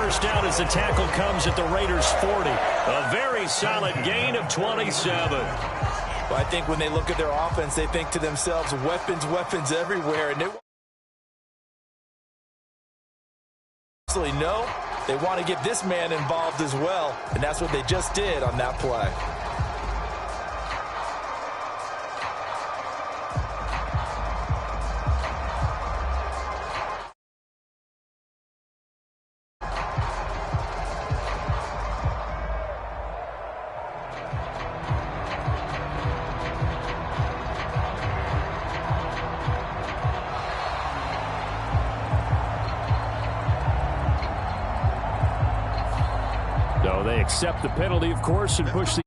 first down as the tackle comes at the Raiders' 40. A very solid gain of 27. Well, I think when they look at their offense, they think to themselves, weapons, weapons everywhere. And they want to get this man involved as well. And that's what they just did on that play. So they accept the penalty, of course, and push the...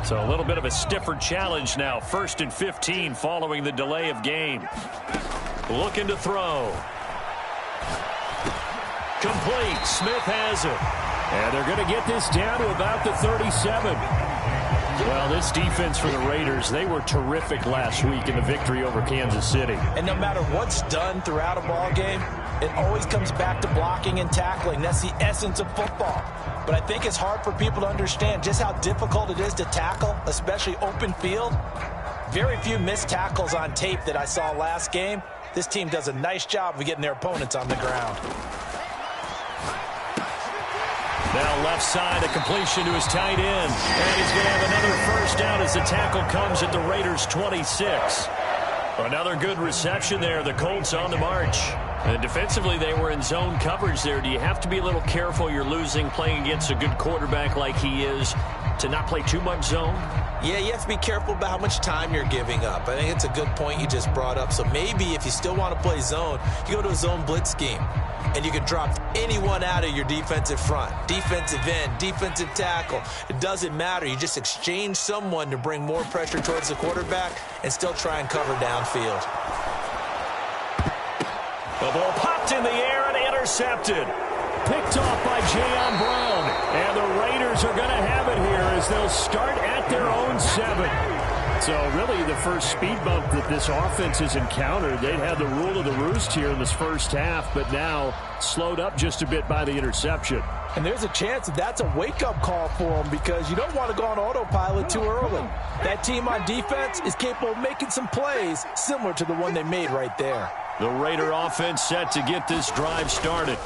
So a little bit of a stiffer challenge now. 1st and 15 following the delay of game. Looking to throw. Complete. Smith has it. And they're going to get this down to about the 37. Well, this defense for the Raiders, they were terrific last week in the victory over Kansas City. And no matter what's done throughout a ball game, it always comes back to blocking and tackling. That's the essence of football. But I think it's hard for people to understand just how difficult it is to tackle, especially open field. Very few missed tackles on tape that I saw last game. This team does a nice job of getting their opponents on the ground. Now left side, a completion to his tight end. And he's going to have another first down as the tackle comes at the Raiders' 26. Another good reception there. The Colts on the march. And defensively, they were in zone coverage there. Do you have to be a little careful? You're losing playing against a good quarterback like he is to not play too much zone? Yeah, you have to be careful about how much time you're giving up. I think it's a good point you just brought up. So maybe if you still want to play zone, you go to a zone blitz scheme. And you can drop anyone out of your defensive front. Defensive end, defensive tackle. It doesn't matter. You just exchange someone to bring more pressure towards the quarterback and still try and cover downfield. The ball popped in the air and intercepted. Picked off by Jayon Brown. And the Raiders are going to have it here as they'll start at their own 7. So really the first speed bump that this offense has encountered, they'd had the rule of the roost here in this first half, but now slowed up just a bit by the interception. And there's a chance that that's a wake-up call for them because you don't want to go on autopilot too early. That team on defense is capable of making some plays similar to the one they made right there. The Raider offense set to get this drive started.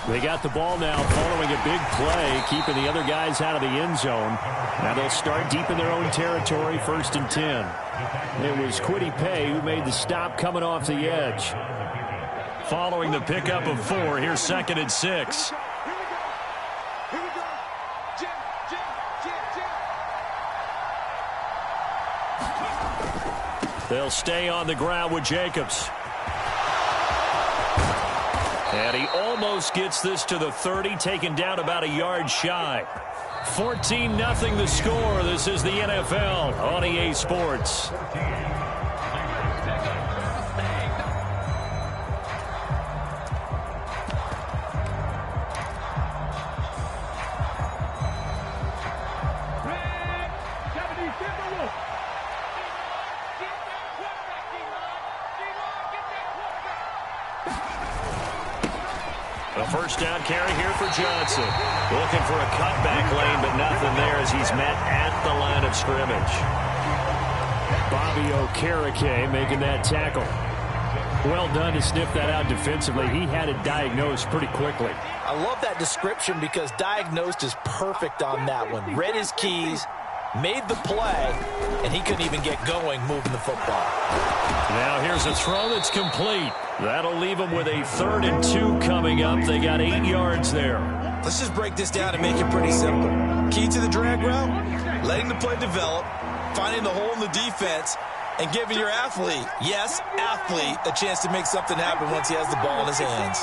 They got the ball now following a big play, keeping the other guys out of the end zone. Now they'll start deep in their own territory, 1st and 10. It was Kwity Paye who made the stop coming off the edge. Following the pickup of 4, here's 2nd and 6. They'll stay on the ground with Jacobs. And he almost gets this to the 30, taken down about a yard shy. 14-0 the score. This is the NFL on EA Sports. A first down carry here for Johnson. Looking for a cutback lane, but nothing there as he's met at the line of scrimmage. Bobby Okereke making that tackle. Well done to sniff that out defensively. He had it diagnosed pretty quickly. I love that description because diagnosed is perfect on that one. Read his keys, made the play, and he couldn't even get going moving the football. Now here's a throw that's complete. That'll leave them with a 3rd and 2 coming up. They got 8 yards there. Let's just break this down and make it pretty simple. Key to the drag route, letting the play develop, finding the hole in the defense, and giving your athlete, yes, athlete, a chance to make something happen once he has the ball in his hands.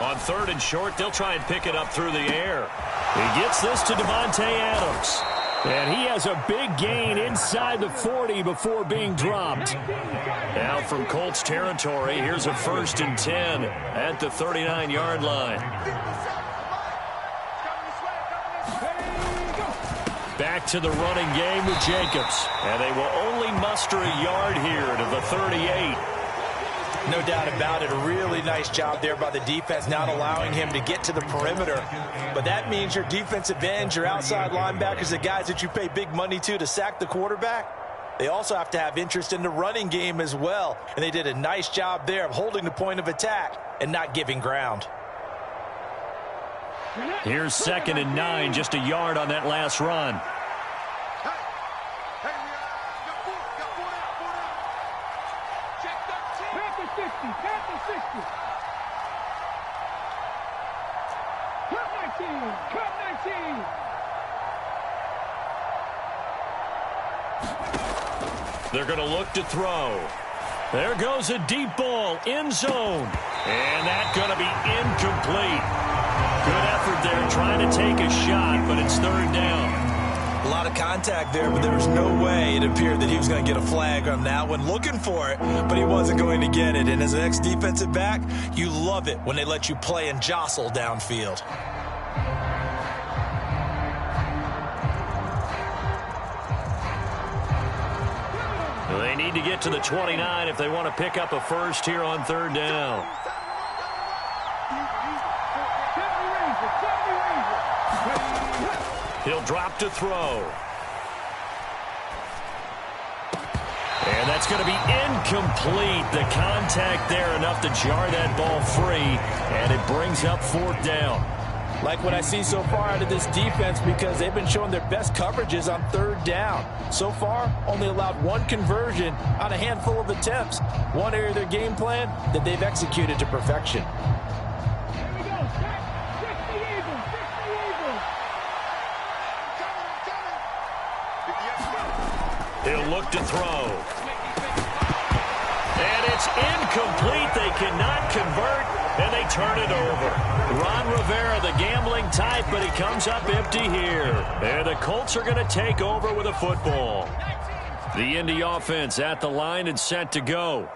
On 3rd and short, they'll try and pick it up through the air. He gets this to Devontae Adams. And he has a big gain inside the 40 before being dropped. Now from Colts territory, here's a 1st and 10 at the 39-yard line. Back to the running game with Jacobs. And they will only muster a yard here to the 38. No doubt about it. A really nice job there by the defense, not allowing him to get to the perimeter. But that means your defensive ends, your outside linebackers, the guys that you pay big money to sack the quarterback, they also have to have interest in the running game as well. And they did a nice job there of holding the point of attack and not giving ground. Here's 2nd and 9, just a yard on that last run. They're going to look to throw. There goes a deep ball, end zone. And that's going to be incomplete. Good effort there trying to take a shot, but it's 3rd down. A lot of contact there, but there was no way it appeared that he was going to get a flag on that one. Looking for it, but he wasn't going to get it. And as an ex-defensive back, you love it when they let you play and jostle downfield. They need to get to the 29 if they want to pick up a first here on 3rd down. He'll drop to throw. And that's going to be incomplete. The contact there enough to jar that ball free, and it brings up 4th down. Like what I see so far out of this defense, because they've been showing their best coverages on 3rd down. So far, only allowed 1 conversion on a handful of attempts. One area of their game plan that they've executed to perfection. He'll look to throw. And it's incomplete. They cannot convert, and they turn it over. Ron Rivera, the gambling type, but he comes up empty here. And the Colts are going to take over with a football. The Indy offense at the line and set to go.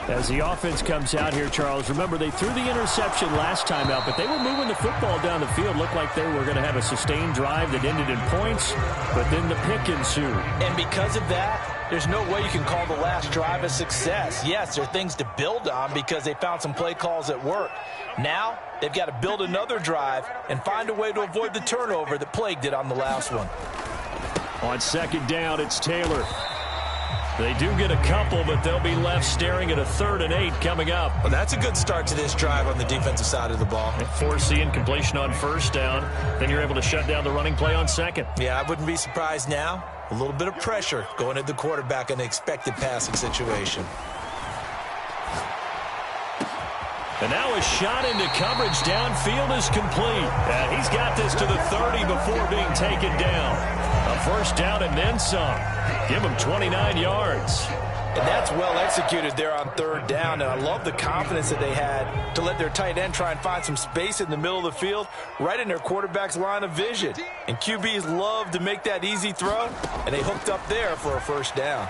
As the offense comes out here, Charles, remember they threw the interception last time out, but they were moving the football down the field. Looked like they were going to have a sustained drive that ended in points, but then the pick ensued. And because of that, there's no way you can call the last drive a success. Yes, there are things to build on because they found some play calls that work. Now, they've got to build another drive and find a way to avoid the turnover that plagued it on the last one. On 2nd down, it's Taylor. They do get a couple, but they'll be left staring at a 3rd and 8 coming up. Well, that's a good start to this drive on the defensive side of the ball. Force the incompletion on 1st down. Then you're able to shut down the running play on 2nd. Yeah, I wouldn't be surprised now. A little bit of pressure going at the quarterback in an expected passing situation. And now a shot into coverage downfield is complete. And he's got this to the 30 before being taken down. A 1st down and then some. Give him 29 yards. And that's well executed there on 3rd down. And I love the confidence that they had to let their tight end try and find some space in the middle of the field, right in their quarterback's line of vision. And QBs love to make that easy throw, and they hooked up there for a 1st down.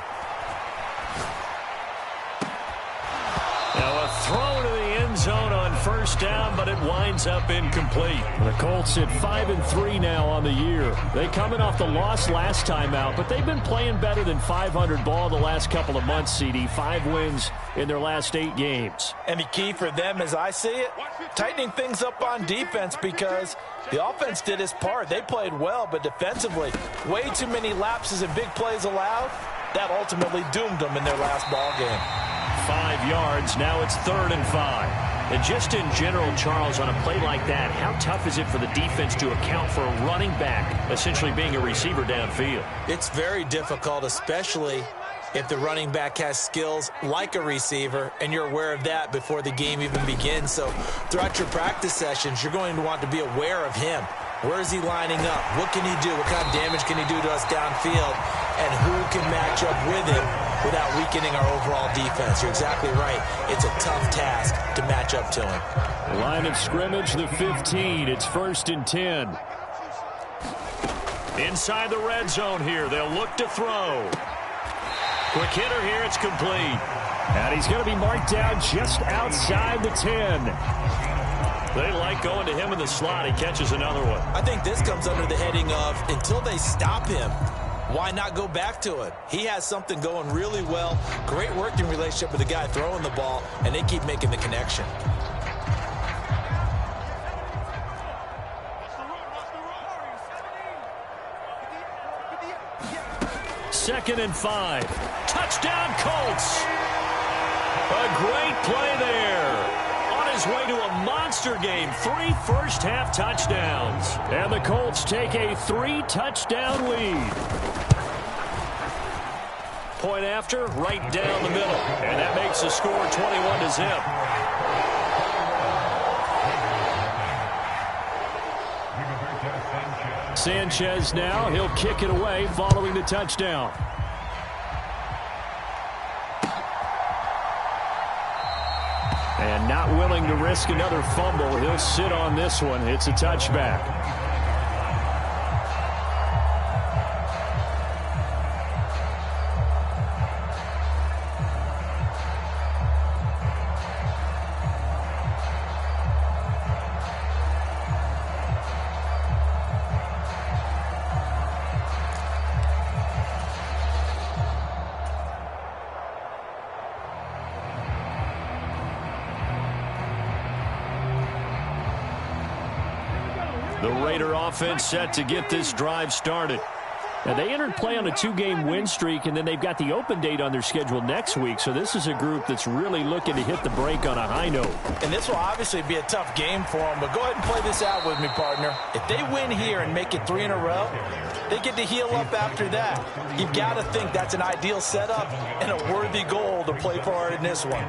Now a throw to the end zone on 1st down, but it winds up incomplete. The Colts at 5-3 now on the year. They coming off the loss last time out, but they've been playing better than 500 ball the last couple of months, CD. 5 wins in their last 8 games. And the key for them, as I see it, tightening things up on defense, because the offense did its part. They played well, but defensively, way too many lapses and big plays allowed. That ultimately doomed them in their last ball game. 5 yards. Now it's 3rd and 5. And just in general, Charles, on a play like that, how tough is it for the defense to account for a running back essentially being a receiver downfield? It's very difficult, especially if the running back has skills like a receiver, and you're aware of that before the game even begins. So throughout your practice sessions, you're going to want to be aware of him. Where is he lining up? What can he do? What kind of damage can he do to us downfield? And who can match up with him without weakening our overall defense? You're exactly right. It's a tough task to match up to him. Line of scrimmage, the 15. It's 1st and 10. Inside the red zone here. They'll look to throw. Quick hitter here. It's complete. And he's going to be marked down just outside the 10. They like going to him in the slot. He catches another one. I think this comes under the heading of until they stop him, why not go back to it? He has something going really well. Great working relationship with the guy throwing the ball, and they keep making the connection. Second and 5. Touchdown, Colts. A great play there. On his way to a monster game. 3 first-half touchdowns. And the Colts take a 3-touchdown lead. Point after, right down the middle. And that makes the score 21-0. Sanchez now, he'll kick it away following the touchdown. And not willing to risk another fumble, he'll sit on this one. It's a touchback. The Raider offense set to get this drive started. Now, they entered play on a 2-game win streak, and then they've got the open date on their schedule next week. So this is a group that's really looking to hit the break on a high note. And this will obviously be a tough game for them, but go ahead and play this out with me, partner. If they win here and make it 3 in a row, they get to heal up after that. You've got to think that's an ideal setup and a worthy goal to play for in this one.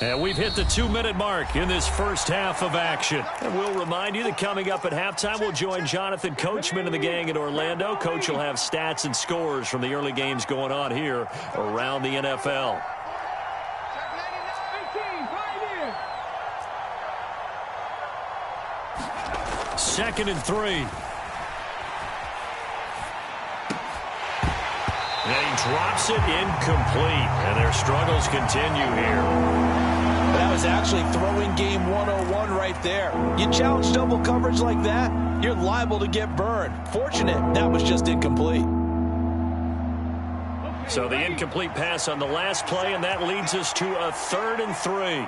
And we've hit the 2-minute mark in this first half of action. And we'll remind you that coming up at halftime, we'll join Jonathan Coachman and the gang in Orlando. Coach will have stats and scores from the early games going on here around the NFL. Second and 3. And he drops it incomplete. And their struggles continue here. That was actually throwing game 101 right there. You challenge double coverage like that, you're liable to get burned. Fortunate, that was just incomplete. So the incomplete pass on the last play, and that leads us to a 3rd and 3.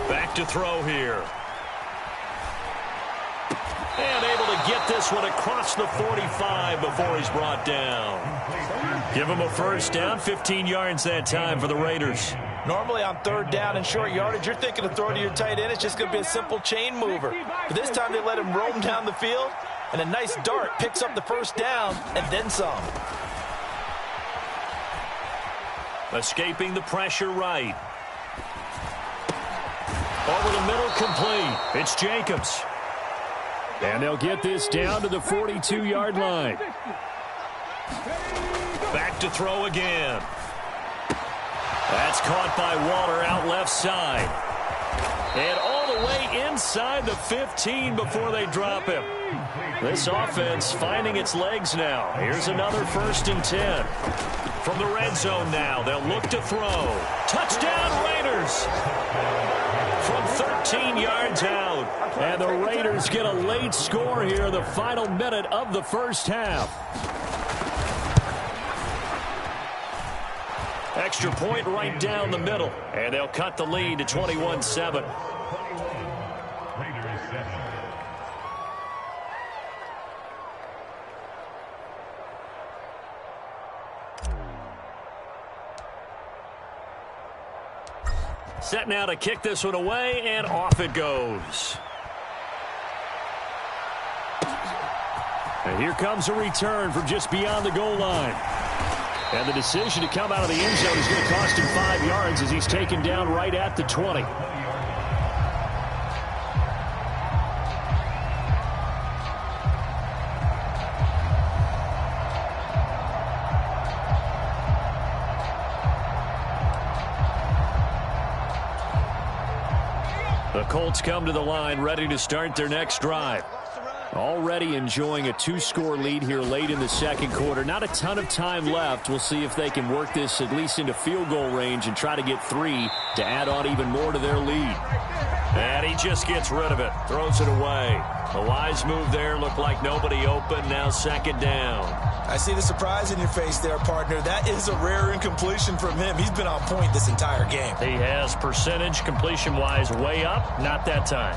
Back to throw here. And able to get this one across the 45 before he's brought down. Give him a first down, 15 yards that time for the Raiders. Normally on 3rd down and short yardage, you're thinking of throwing to your tight end. It's just going to be a simple chain mover. But this time they let him roam down the field, and a nice dart picks up the first down and then some. Escaping the pressure right. Over the middle, complete. It's Jacobs. And they'll get this down to the 42-yard line. Back to throw again. That's caught by Waller out left side. And all the way inside the 15 before they drop him. This offense finding its legs now. Here's another 1st and 10. From the red zone now, they'll look to throw. Touchdown, Raiders! From 13 yards out. And the Raiders get a late score here in the final minute of the first half. Extra point right down the middle. And they'll cut the lead to 21-7. Set now to kick this one away, and off it goes. And here comes a return from just beyond the goal line. And the decision to come out of the end zone is going to cost him 5 yards as he's taken down right at the 20. The Colts come to the line ready to start their next drive. Already enjoying a 2-score lead here late in the second quarter. Not a ton of time left. We'll see if they can work this at least into field goal range and try to get 3 to add on even more to their lead. And he just gets rid of it. Throws it away. A wise move there. Looked like nobody open. Now second down. I see the surprise in your face there, partner. That is a rare incompletion from him. He's been on point this entire game. He has percentage completion-wise way up. Not that time.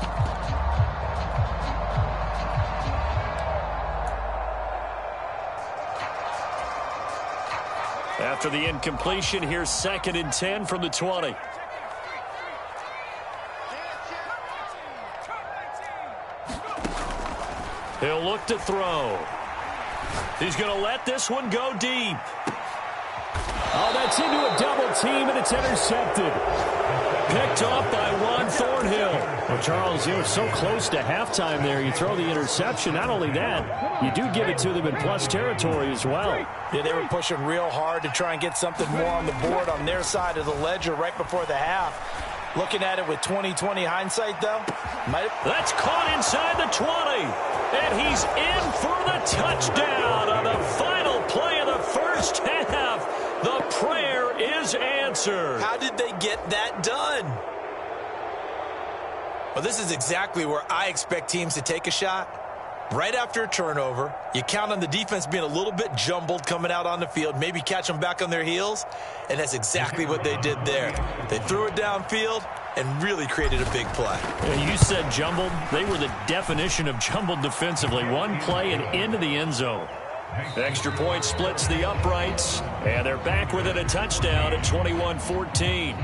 After the incompletion, here's 2nd and 10 from the 20. He'll look to throw. He's going to let this one go deep. Oh, that's into a double team, and it's intercepted. Picked off by Juan Thornhill. Well, Charles, you were so close to halftime there. You throw the interception. Not only that, you do give it to them in plus territory as well. Yeah, they were pushing real hard to try and get something more on the board on their side of the ledger right before the half. Looking at it with 20/20 hindsight, though. That's caught inside the 20. And he's in for the touchdown on the final play of the first half. The prayer is answered. How did they get that done? Well, this is exactly where I expect teams to take a shot. Right after a turnover, you count on the defense being a little bit jumbled coming out on the field, maybe catch them back on their heels, and that's exactly what they did there. They threw it downfield and really created a big play. Yeah, you said jumbled. They were the definition of jumbled defensively. One play and into the end zone. Extra point splits the uprights, and they're back within a touchdown at 21-14.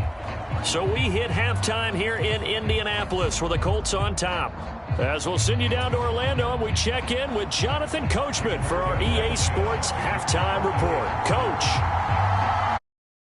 So we hit halftime here in Indianapolis with the Colts on top. As we'll send you down to Orlando, and we check in with Jonathan Coachman for our EA Sports Halftime Report. Coach.